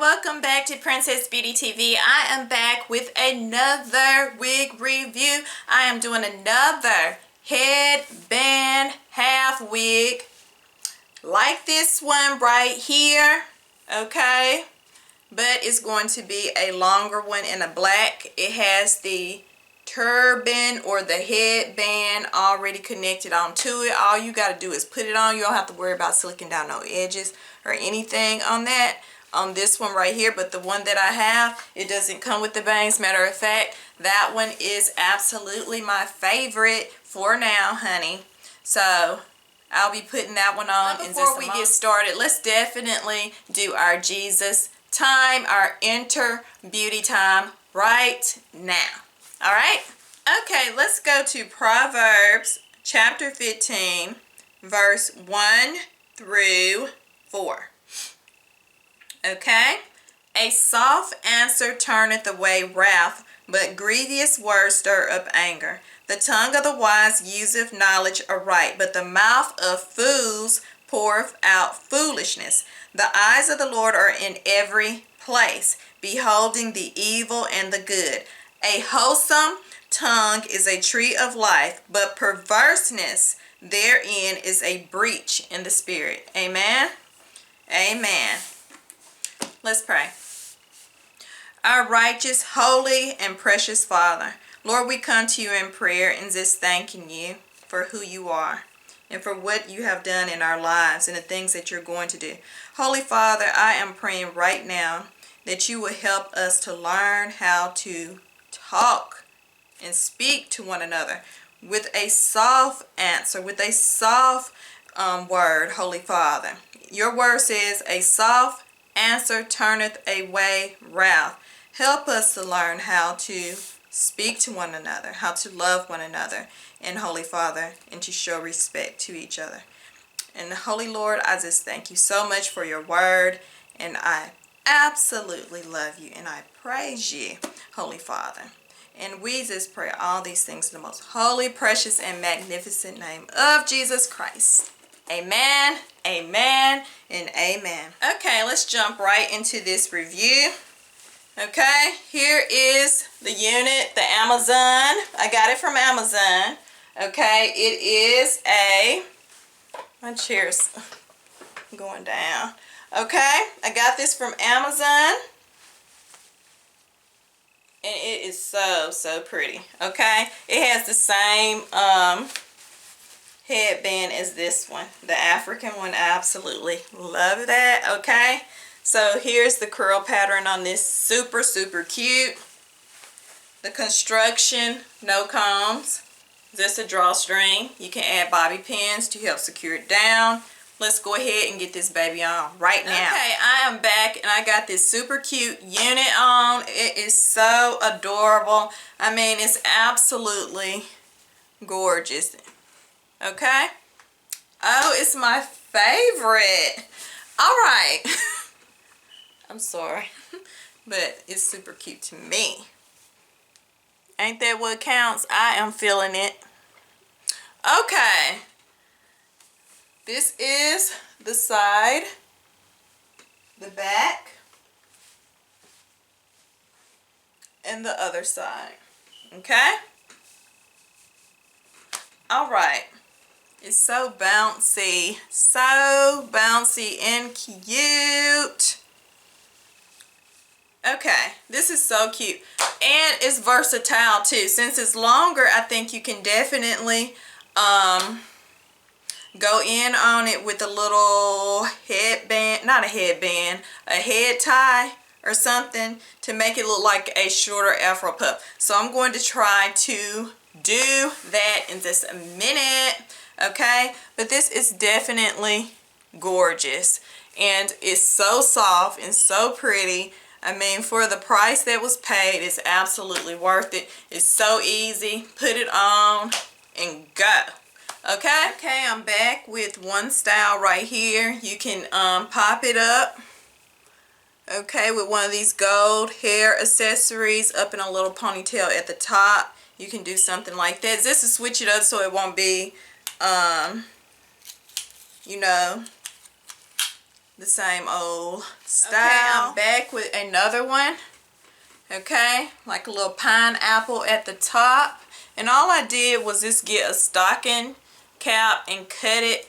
welcome back to Princess Beauty TV. I am back with another wig review. I am doing another headband half wig like this one right here, okay? But it's going to be a longer one in a black. It has the turban or the headband already connected onto it. All you got to do is put it on. You don't have to worry about slicking down no edges or anything on that. On this one right here, but the one that I have, it doesn't come with the bangs. Matter of fact, that one is absolutely my favorite for now, honey. So I'll be putting that one on. And before we get started, let's definitely do our Jesus time, our enter beauty time right now. All right, okay, let's go to Proverbs chapter 15 verse 1 through 4. Okay, a soft answer turneth away wrath, but grievous words stir up anger. The tongue of the wise useth knowledge aright, but the mouth of fools poureth out foolishness. The eyes of the Lord are in every place, beholding the evil and the good. A wholesome tongue is a tree of life, but perverseness therein is a breach in the spirit. Amen. Amen. Let's pray. Our righteous, holy, and precious Father, Lord, we come to you in prayer and just thanking you for who you are and for what you have done in our lives and the things that you're going to do. Holy Father, I am praying right now that you will help us to learn how to talk and speak to one another with a soft answer, with a soft word, Holy Father. Your word says, a soft answer turneth away wrath. Help us to learn how to speak to one another, how to love one another, and Holy Father, and to show respect to each other. And Holy Lord, I just thank you so much for your word, and I absolutely love you, and I praise you, Holy Father. And we just pray all these things in the most holy, precious, and magnificent name of Jesus Christ. Amen, amen, and amen. Okay, let's jump right into this review. Okay, here is the unit, the Amazon. I got it from Amazon. Okay, it is a, my chair's going down. Okay, I got this from Amazon. And it is so pretty. Okay, it has the same headband as this one, the African one. I absolutely love that. Okay, so here's the curl pattern on this. Super cute. The construction, no combs, just a drawstring. You can add bobby pins to help secure it down. Let's go ahead and get this baby on right now. Okay, I am back and I got this super cute unit on. It is so adorable. I mean, it's absolutely gorgeous. Okay. Oh, it's my favorite. All right. I'm sorry, but it's super cute to me. Ain't that what counts? I am feeling it. Okay. This is the side, the back, and the other side. Okay? All right. It's so bouncy and cute. Okay, this is so cute, and it's versatile too. Since it's longer, I think you can definitely go in on it with a little headband, not a headband, a head tie or something to make it look like a shorter afro puff. So I'm going to try to do that in just a minute. Okay, but this is definitely gorgeous, and it's so soft and so pretty. I mean, for the price that was paid, it's absolutely worth it. It's so easy. Put it on and go. Okay, I'm back with one style right here. You can pop it up, okay, with one of these gold hair accessories up in a little ponytail at the top. You can do something like that just to switch it up so it won't be you know, the same old style. Okay, I'm back with another one. Okay, like a little pineapple at the top. And all I did was just get a stocking cap and cut it,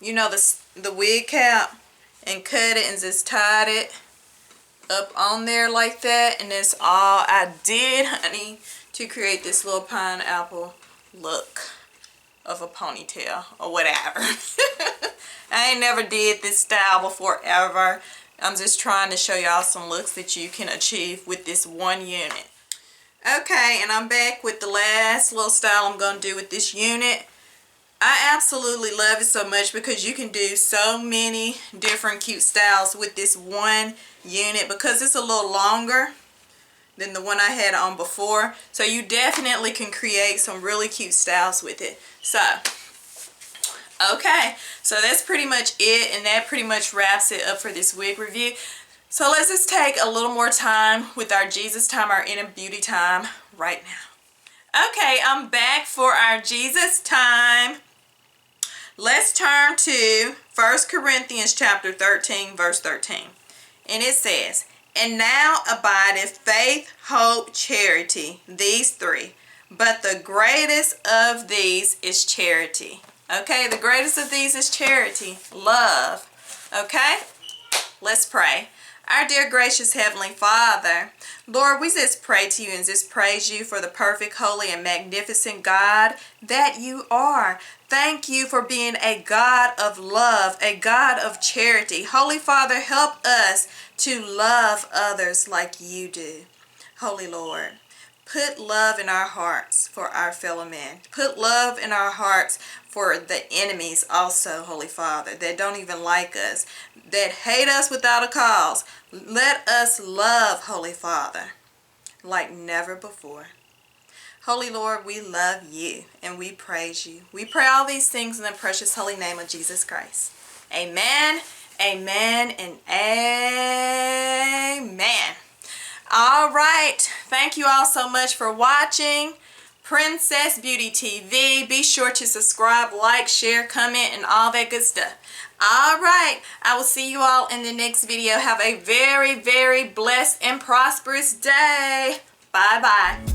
you know, the wig cap, and cut it and just tied it up on there like that. And that's all I did, honey, to create this little pineapple look of a ponytail or whatever. I ain't never did this style before ever. I'm just trying to show y'all some looks that you can achieve with this one unit. Okay, and I'm back with the last little style I'm going to do with this unit. I absolutely love it so much because you can do so many different cute styles with this one unit because it's a little longer than the one I had on before. So you definitely can create some really cute styles with it. So, okay, so that's pretty much it, and that pretty much wraps it up for this wig review. So let's just take a little more time with our Jesus time, our inner beauty time right now. Okay, I'm back for our Jesus time. Let's turn to 1 Corinthians chapter 13, verse 13. And it says, "And now abideth faith, hope, charity, these three. But the greatest of these is charity." Okay, the greatest of these is charity, love. Okay, let's pray. Our dear gracious Heavenly Father, Lord, we just pray to you and just praise you for the perfect, holy, and magnificent God that you are. Thank you for being a God of love, a God of charity. Holy Father, help us to love others like you do. Holy Lord, put love in our hearts for our fellow men. Put love in our hearts for the enemies also, Holy Father, that don't even like us, that hate us without a cause. Let us love, Holy Father, like never before. Holy Lord, we love you and we praise you. We pray all these things in the precious holy name of Jesus Christ. Amen, amen, and amen. All right, thank you all so much for watching Princess Beauty TV. Be sure to subscribe, like, share, comment, and all that good stuff. All right, I will see you all in the next video. Have a very, very blessed and prosperous day. Bye-bye.